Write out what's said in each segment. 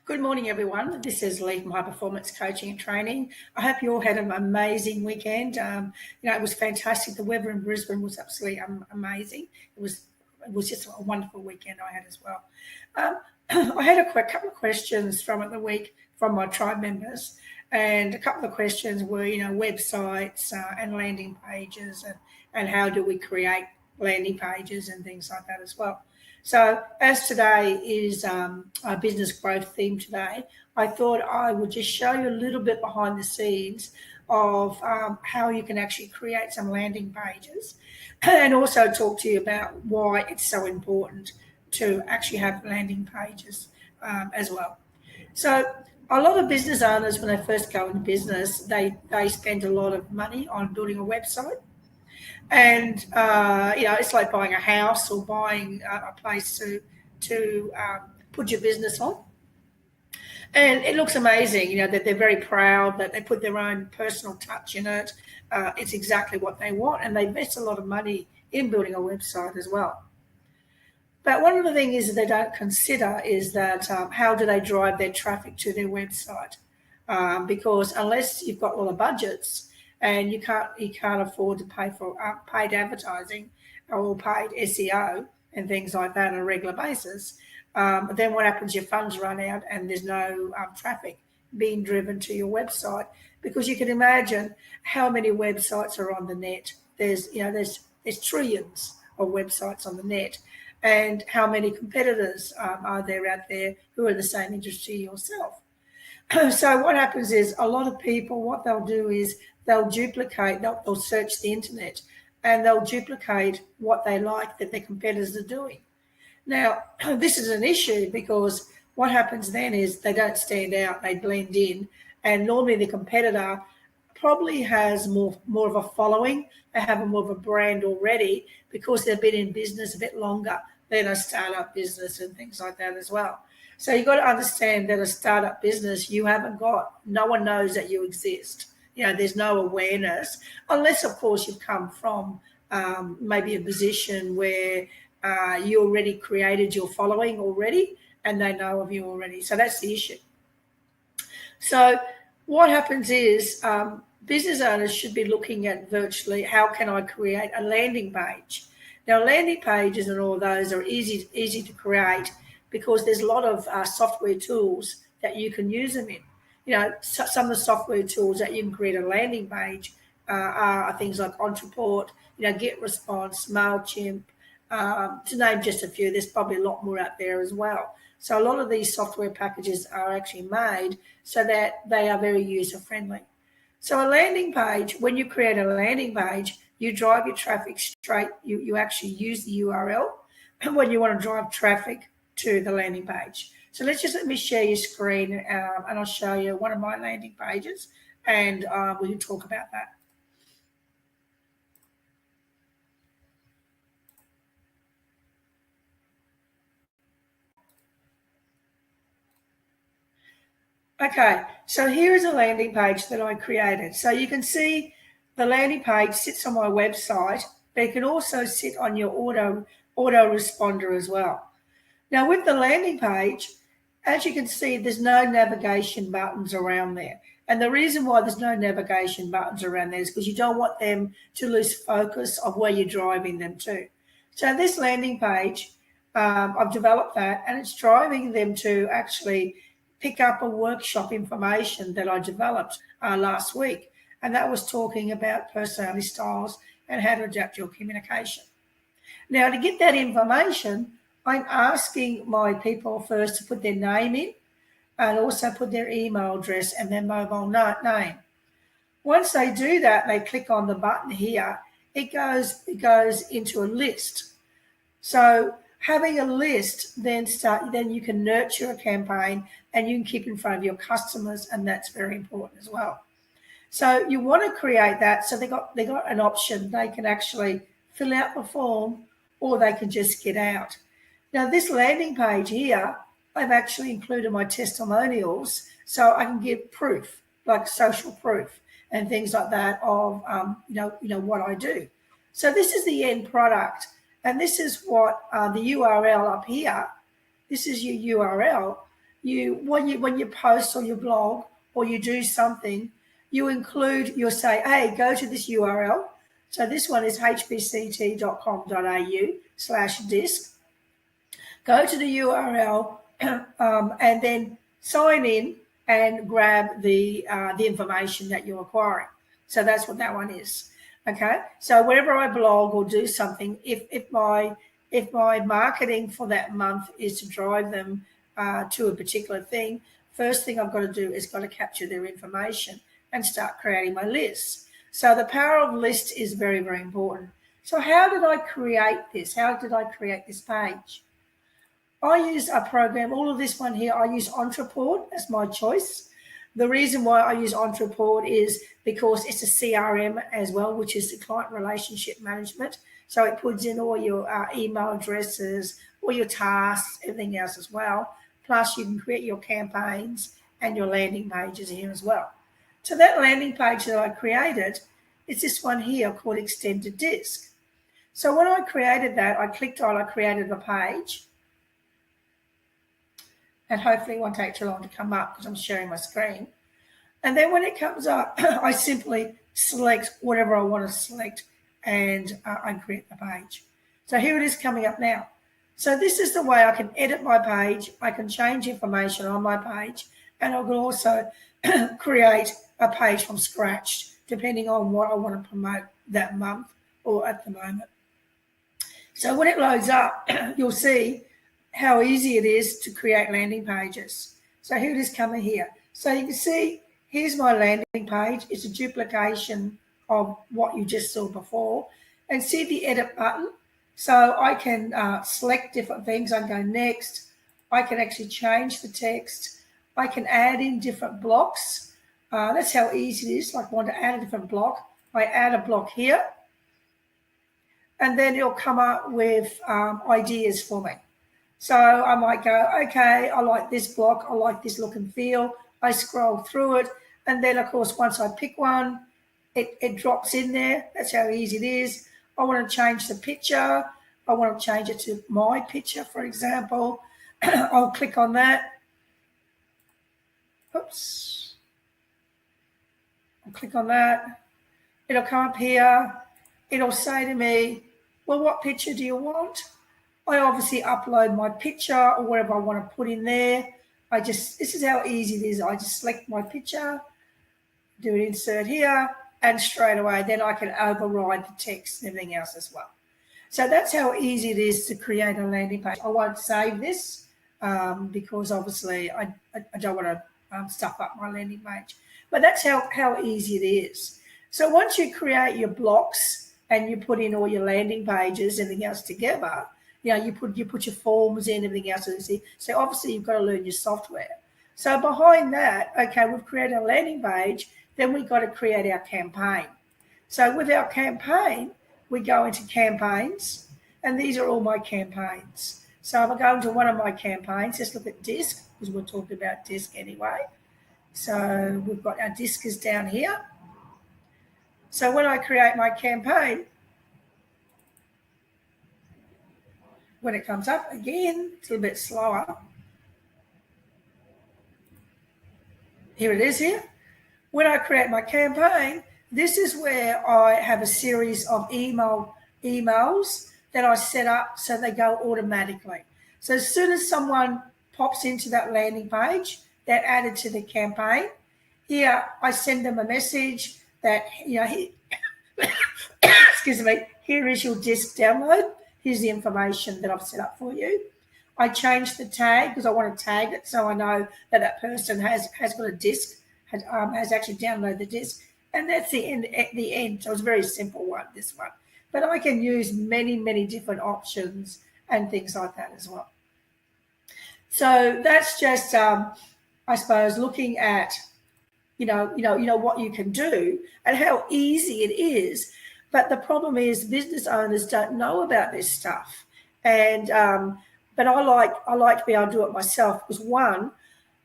Good morning, everyone. This is Lee from High Performance Coaching and Training. I hope you all had an amazing weekend. It was fantastic. The weather in Brisbane was absolutely amazing. It was just a wonderful weekend I had as well. I had a couple of questions from the week from my tribe members, and a couple of questions were, websites and landing pages, and how do we create landing pages and things like that as well. So as today is our business growth theme today, I thought I would just show you a little bit behind the scenes of how you can actually create some landing pages, and also talk to you about why it's so important to actually have landing pages as well. So a lot of business owners, when they first go into business, they spend a lot of money on building a website. And it's like buying a house or buying a place to put your business on. And it looks amazing, that they're very proud that they put their own personal touch in it. It's exactly what they want, and they invest a lot of money in building a website as well. But one of the things that they don't consider is that how do they drive their traffic to their website? Because unless you've got a lot of budgets, and you can't afford to pay for paid advertising or paid SEO and things like that on a regular basis, then what happens? Your funds run out and there's no traffic being driven to your website, because you can imagine how many websites are on the net. There's trillions of websites on the net, and how many competitors are there out there who are in the same industry yourself. So what happens is a lot of people, what they'll do is they'll search the internet and they'll duplicate what they like that their competitors are doing. Now, this is an issue because what happens then is they don't stand out, they blend in, and normally the competitor probably has more of a following. They have more of a brand already because they've been in business a bit longer than a startup business and things like that as well. So you've got to understand that a startup business, no one knows that you exist. There's no awareness, unless, of course, you've come from maybe a position where you already created your following already and they know of you already. So that's the issue. So what happens is business owners should be looking at virtually how can I create a landing page. Now, landing pages and all those are easy to create because there's a lot of software tools that you can use them in. Some of the software tools that you can create a landing page are things like Entreport, GetResponse, MailChimp, to name just a few. There's probably a lot more out there as well. So a lot of these software packages are actually made so that they are very user-friendly. So a landing page, when you create a landing page, you drive your traffic straight. You actually use the URL when you want to drive traffic to the landing page. So let me share your screen and I'll show you one of my landing pages, and we can talk about that. Okay, so here is a landing page that I created. So you can see the landing page sits on my website, but it can also sit on your autoresponder as well. Now with the landing page, as you can see, there's no navigation buttons around there. And the reason why there's no navigation buttons around there is because you don't want them to lose focus of where you're driving them to. So this landing page, I've developed that, and it's driving them to actually pick up a workshop information that I developed last week. And that was talking about personality styles and how to adapt your communication. Now, to get that information, I'm asking my people first to put their name in and also put their email address and their mobile name. Once they do that, they click on the button here, it goes into a list. So having a list, then you can nurture a campaign and you can keep in front of your customers, and that's very important as well. So you want to create that so they got an option. They can actually fill out the form or they can just get out. Now this landing page here, I've actually included my testimonials so I can give proof, like social proof and things like that of what I do. So this is the end product, and this is what the URL up here. This is your URL, when you post or you blog or you do something, you'll say, hey, go to this URL. So this one is hbct.com.au/disc. Go to the URL and then sign in and grab the information that you're acquiring. So that's what that one is. Okay. So whenever I blog or do something, if my marketing for that month is to drive them to a particular thing, first thing I've got to do is got to capture their information and start creating my lists. So the power of lists is very, very important. So how did I create this? How did I create this page? I use a program, all of this one here, I use Entreport as my choice. The reason why I use Entreport is because it's a CRM as well, which is the client relationship management. So it puts in all your email addresses, all your tasks, everything else as well. Plus you can create your campaigns and your landing pages here as well. So that landing page that I created, it's this one here called Extended Disc. So when I created that, I clicked on, I created a page. And hopefully it won't take too long to come up because I'm sharing my screen. And then when it comes up, I simply select whatever I want to select and I create the page. So here it is coming up now. So this is the way I can edit my page. I can change information on my page, and I can also create a page from scratch, depending on what I want to promote that month or at the moment. So when it loads up, you'll see how easy it is to create landing pages. So here it is coming here. So you can see, here's my landing page. It's a duplication of what you just saw before. And see the edit button? So I can select different things. I can go next. I can actually change the text. I can add in different blocks. That's how easy it is. Like I want to add a different block. I add a block here. And then it'll come up with ideas for me. So I might go, okay, I like this block. I like this look and feel. I scroll through it. And then, of course, once I pick one, it drops in there. That's how easy it is. I want to change the picture. I want to change it to my picture, for example. I'll click on that. Oops. I'll click on that. It'll come up here. It'll say to me, well, what picture do you want? I obviously upload my picture or whatever I want to put in there. This is how easy it is. I just select my picture, do an insert here, and straight away then I can override the text and everything else as well. So that's how easy it is to create a landing page. I won't save this because obviously I don't want to stuff up my landing page. But that's how easy it is. So once you create your blocks and you put in all your landing pages and everything else together, you put your forms in, everything else. So obviously you've got to learn your software. So behind that, okay, we've created a landing page, then we've got to create our campaign. So with our campaign, we go into campaigns, and these are all my campaigns. So if I go into one of my campaigns, let's look at disc, because we're talking about disc anyway. So we've got our disc is down here. So when I create my campaign, when it comes up again, it's a little bit slower. Here it is here. When I create my campaign, this is where I have a series of emails that I set up so they go automatically. So as soon as someone pops into that landing page, they're added to the campaign. Here, I send them a message that, excuse me, here is your disc download. Here's the information that I've set up for you. I change the tag because I want to tag it so I know that that person has got a disc, has actually downloaded the disc. And that's the end. At the end, so it's a very simple one, this one. But I can use many, many different options and things like that as well. So that's just, I suppose, looking at, what you can do and how easy it is. But the problem is business owners don't know about this stuff. And but I like to be able to do it myself because one,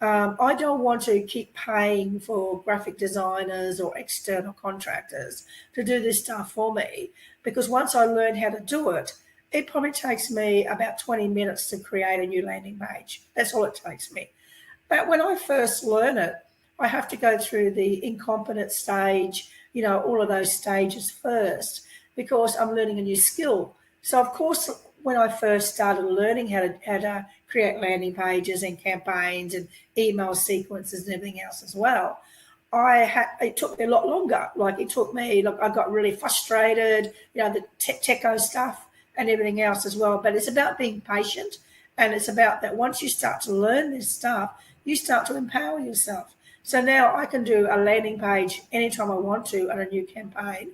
I don't want to keep paying for graphic designers or external contractors to do this stuff for me, because once I learn how to do it, it probably takes me about 20 minutes to create a new landing page. That's all it takes me. But when I first learn it, I have to go through the incompetent stage, all of those stages first, because I'm learning a new skill. So of course, when I first started learning how to create landing pages and campaigns and email sequences and everything else as well, it took me a lot longer. Like it took me, look, I got really frustrated, the techo stuff and everything else as well. But it's about being patient, and it's about that once you start to learn this stuff, you start to empower yourself. So now I can do a landing page anytime I want to on a new campaign.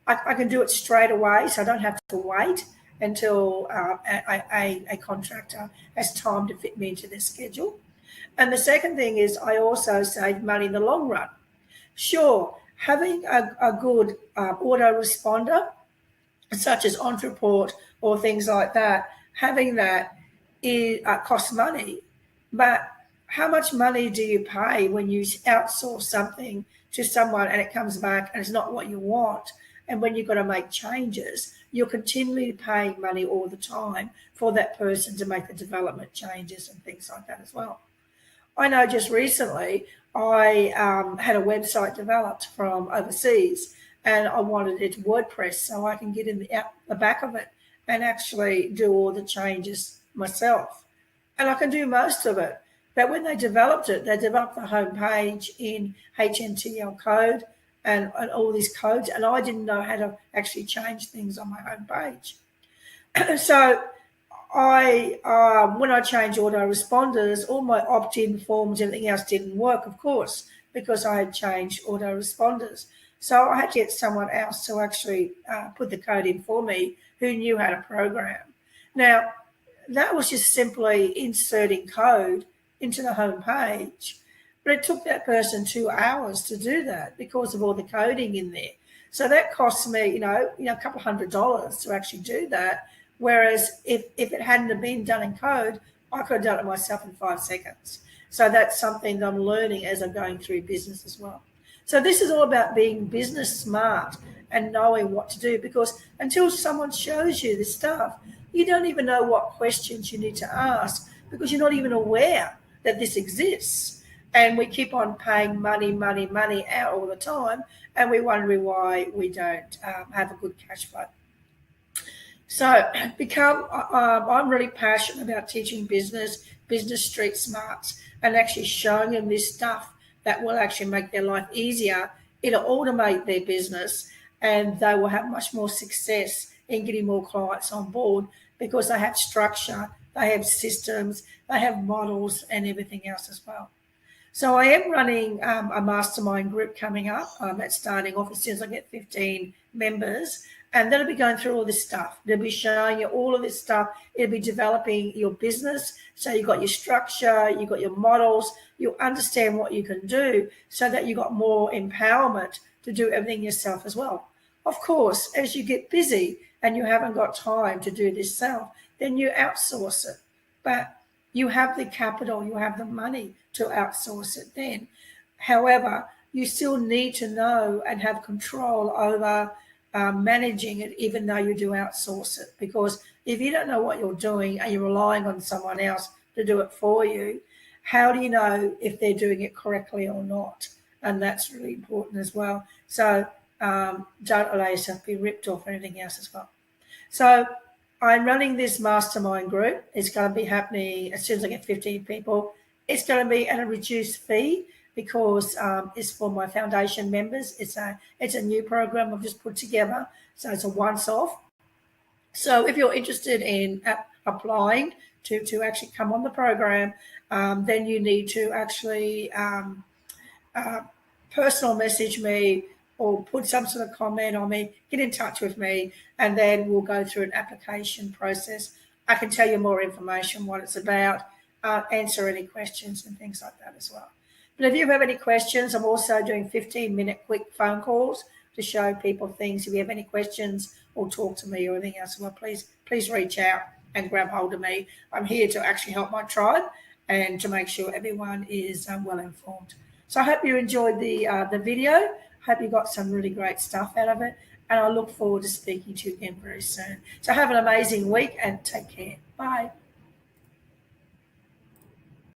I can do it straight away, so I don't have to wait until a contractor has time to fit me into their schedule. And the second thing is I also save money in the long run. Sure, having a good autoresponder, such as Ontraport or things like that, having that costs money. But how much money do you pay when you outsource something to someone and it comes back and it's not what you want? And when you've got to make changes, you're continually paying money all the time for that person to make the development changes and things like that as well. I know just recently I had a website developed from overseas, and I wanted it WordPress so I can get in the back of it and actually do all the changes myself. And I can do most of it. But when they developed it, they developed the homepage in HTML code and all these codes, and I didn't know how to actually change things on my homepage. So when I changed autoresponders, all my opt-in forms, everything else didn't work, of course, because I had changed autoresponders. So I had to get someone else to actually put the code in for me who knew how to program. Now, that was just simply inserting code into the home page. But it took that person 2 hours to do that because of all the coding in there. So that cost me, a couple $100 to actually do that. Whereas if it hadn't have been done in code, I could have done it myself in 5 seconds. So that's something that I'm learning as I'm going through business as well. So this is all about being business smart and knowing what to do, because until someone shows you this stuff, you don't even know what questions you need to ask because you're not even aware that this exists. And we keep on paying money out all the time, and we're wondering why we don't have a good cash flow. So I'm really passionate about teaching business street smarts, and actually showing them this stuff that will actually make their life easier. It'll automate their business, and they will have much more success in getting more clients on board because they have structure, they have systems, they have models and everything else as well. So I am running a mastermind group coming up. That's starting off as soon as I get 15 members. And that'll be going through all this stuff. They'll be showing you all of this stuff. It'll be developing your business. So you've got your structure, you've got your models, you'll understand what you can do so that you've got more empowerment to do everything yourself as well. Of course, as you get busy and you haven't got time to do this self, then you outsource it. But you have the capital, you have the money to outsource it then. However, you still need to know and have control over managing it, even though you do outsource it. Because if you don't know what you're doing and you're relying on someone else to do it for you, how do you know if they're doing it correctly or not? And that's really important as well. So don't allow yourself to be ripped off or anything else as well. So I'm running this mastermind group. It's going to be happening as soon as I get 15 people. It's going to be at a reduced fee because it's for my foundation members. It's a new program I've just put together, so it's a once-off. So if you're interested in applying to actually come on the program, then you need to actually personal message me or put some sort of comment on me, get in touch with me, and then we'll go through an application process. I can tell you more information, what it's about, answer any questions and things like that as well. But if you have any questions, I'm also doing 15-minute quick phone calls to show people things. If you have any questions or talk to me or anything else, well, please reach out and grab hold of me. I'm here to actually help my tribe and to make sure everyone is well informed. So I hope you enjoyed the video. Hope you got some really great stuff out of it, and I look forward to speaking to you again very soon. So have an amazing week and take care. Bye.